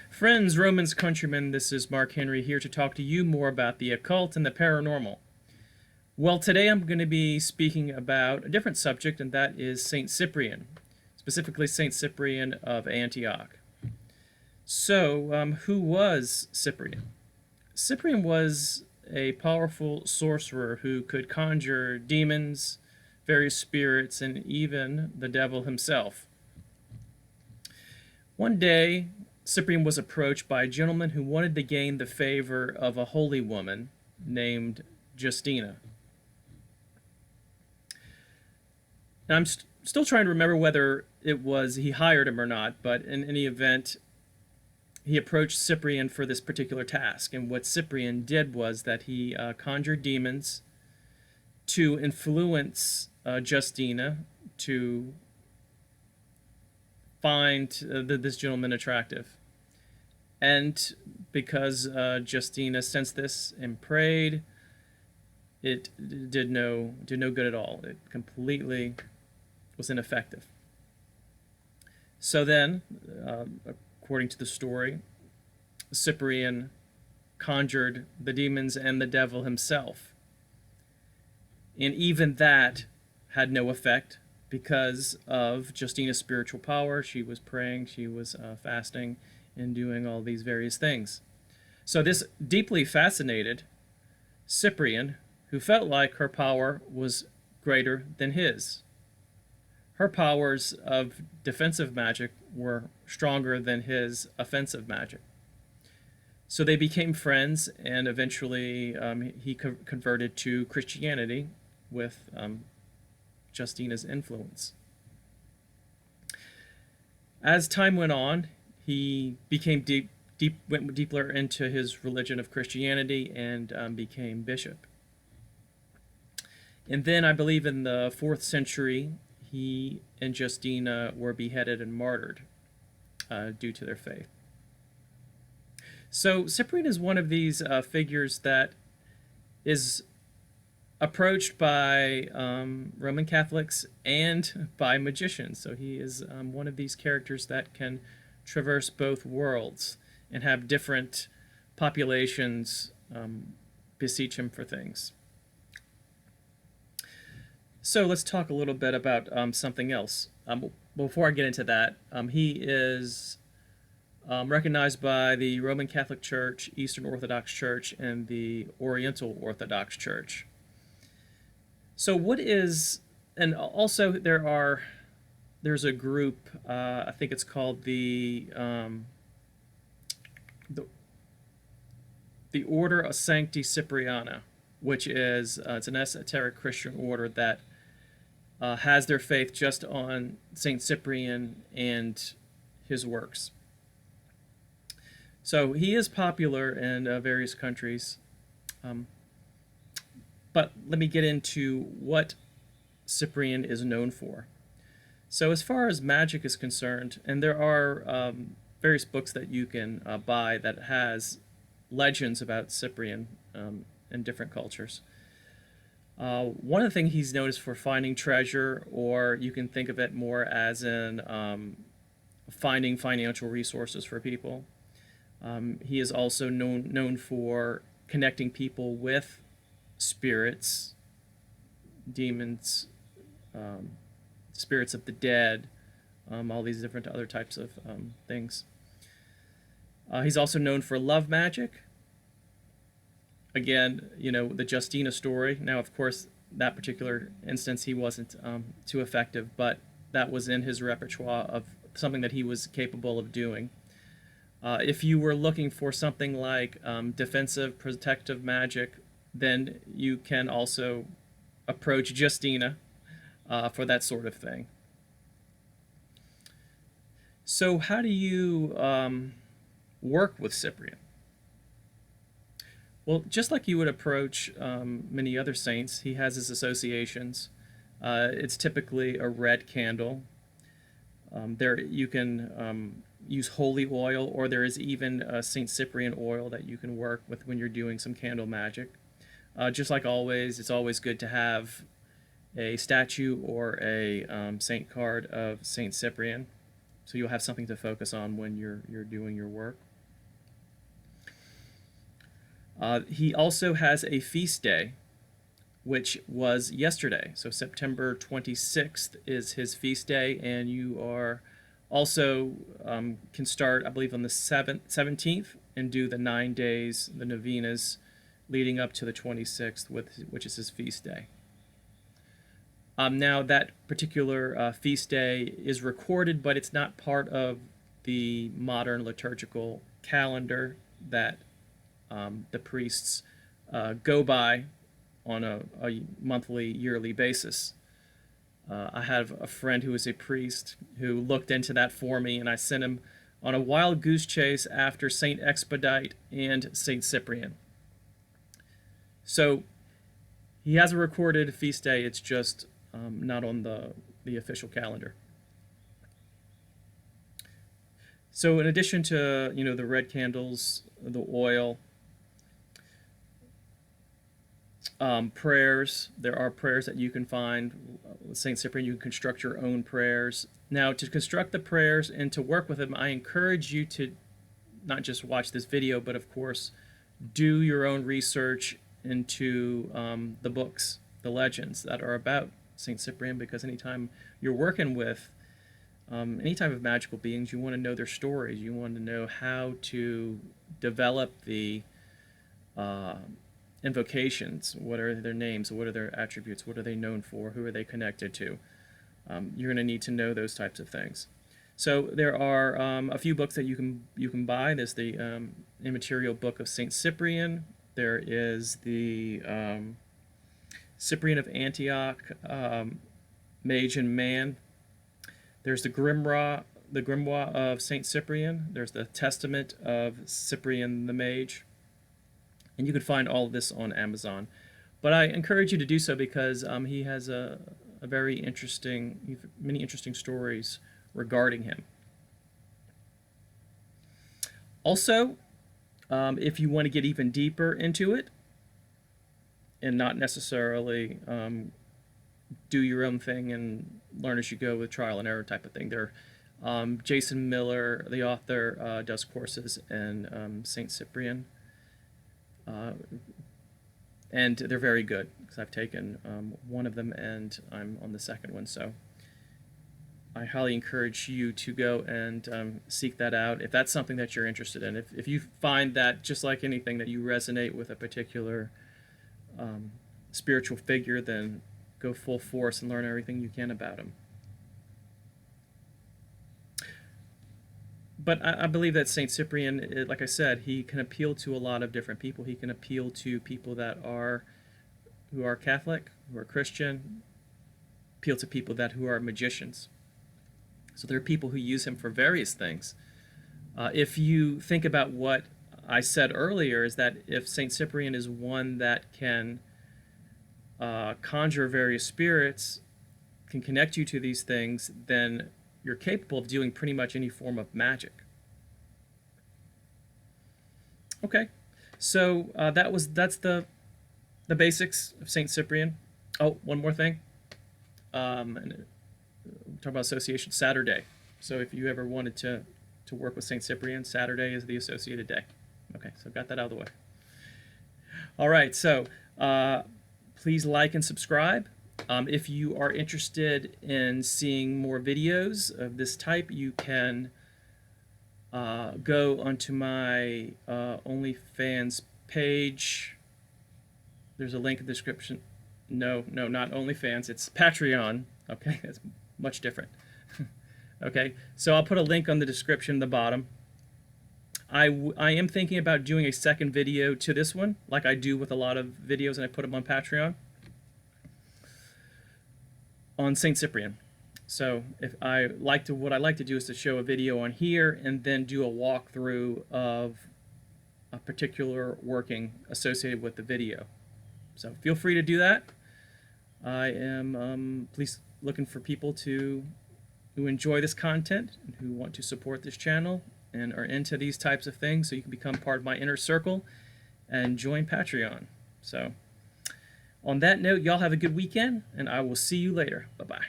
Friends, Romans, countrymen, this is Mark Henry here to talk to you more about the occult and the paranormal. Well, today I'm going to be speaking about a different subject, and that is Saint Cyprian, specifically Saint Cyprian of Antioch. So, who was Cyprian? Cyprian was a powerful sorcerer who could conjure demons, various spirits, and even the devil himself. One day, Cyprian was approached by a gentleman who wanted to gain the favor of a holy woman named Justina. Now, I'm still trying to remember whether it was he hired him or not, but in any event, he approached Cyprian for this particular task. And what Cyprian did was that he conjured demons to influence Justina to find this gentleman attractive. And because Justina sensed this and prayed, it did no good at all. It completely was ineffective. So then, according to the story, Cyprian conjured the demons and the devil himself. And even that had no effect because of Justina's spiritual power. She was praying, she was fasting, and doing all these various things. So this deeply fascinated Cyprian, who felt like her power was greater than his. Her powers of defensive magic were stronger than his offensive magic. So they became friends, and eventually he converted to Christianity with Justina's influence. As time went on, he became went deeper into his religion of Christianity and became bishop. And then I believe in the 4th century, he and Justina were beheaded and martyred due to their faith. So Cyprian is one of these figures that is approached by Roman Catholics and by magicians. So he is one of these characters that can traverse both worlds and have different populations beseech him for things. So let's talk a little bit about something else. Before I get into that, he is recognized by the Roman Catholic Church, Eastern Orthodox Church, and the Oriental Orthodox Church. So what is, and also there's a group, I think it's called the Order of Sancti Cypriana, which is it's an esoteric Christian order that has their faith just on Saint Cyprian and his works. So he is popular in various countries. But let me get into what Cyprian is known for. So as far as magic is concerned, and there are various books that you can buy that has legends about Cyprian in different cultures. One of the things he's known is for finding treasure, or you can think of it more as in finding financial resources for people. He is also known for connecting people with spirits, demons, spirits of the dead, all these different other types of things. He's also known for love magic. Again, the Justina story. Now, of course, that particular instance, he wasn't too effective, but that was in his repertoire of something that he was capable of doing. If you were looking for something like defensive, protective magic, then you can also approach Justina for that sort of thing. So how do you work with Cyprian? Well, just like you would approach many other saints, he has his associations. It's typically a red candle. There you can use holy oil, or there is even Saint Cyprian oil that you can work with when you're doing some candle magic. Just like always, it's always good to have a statue or a saint card of Saint Cyprian, so you'll have something to focus on when you're doing your work. He also has a feast day, which was yesterday. So September 26th is his feast day, and you are also can start, I believe, on the 17th and do the 9 days, the novenas, leading up to the 26th, which is his feast day. Now, that particular feast day is recorded, but it's not part of the modern liturgical calendar that the priests go by on a monthly, yearly basis. I have a friend who is a priest who looked into that for me, and I sent him on a wild goose chase after Saint Expedite and Saint Cyprian. So he has a recorded feast day. It's just not on the official calendar. So in addition to, the red candles, the oil, prayers, there are prayers that you can find. With Saint Cyprian, you can construct your own prayers. Now, to construct the prayers and to work with them, I encourage you to not just watch this video, but of course, do your own research into the books, the legends that are about Saint Cyprian, because anytime you're working with any type of magical beings, you want to know their stories. You want to know how to develop the invocations. What are their names? What are their attributes? What are they known for? Who are they connected to? You're going to need to know those types of things. So there are a few books that you can buy. There's the Immaterial Book of Saint Cyprian. There is the Cyprian of Antioch, Mage and Man. There's the Grimoire of Saint Cyprian. There's the Testament of Cyprian the Mage. And you can find all of this on Amazon. But I encourage you to do so because he has a very many interesting stories regarding him. Also, if you want to get even deeper into it and not necessarily do your own thing and learn as you go with trial and error type of thing, Jason Miller, the author, does courses in Saint Cyprian. And they're very good because I've taken one of them and I'm on the second one. So I highly encourage you to go and seek that out if that's something that you're interested in. If you find that, just like anything, that you resonate with a particular spiritual figure, then go full force and learn everything you can about him. But I believe that Saint Cyprian, like I said, he can appeal to a lot of different people. He can appeal to people who are Catholic, who are Christian, appeal to people who are magicians. So there are people who use him for various things. If you think about what I said earlier, is that if Saint Cyprian is one that can conjure various spirits, can connect you to these things, then you're capable of doing pretty much any form of magic. Okay, so that's the basics of Saint Cyprian. Oh, one more thing. And talk about association Saturday. So if you ever wanted to work with Saint Cyprian, Saturday is the associated day. Okay, so got that out of the way. All right, so please like and subscribe. If you are interested in seeing more videos of this type, you can go onto my OnlyFans page. There's a link in the description. No, not OnlyFans. It's Patreon. Okay, that's much different. Okay, so I'll put a link on the description at the bottom. I am thinking about doing a second video to this one, like I do with a lot of videos, and I put them on Patreon, on Saint Cyprian. So what I like to do is to show a video on here and then do a walkthrough of a particular working associated with the video. So feel free to do that. I am please looking for people who enjoy this content and who want to support this channel and are into these types of things, so you can become part of my inner circle and join Patreon. So on that note, y'all have a good weekend, and I will see you later. Bye-bye.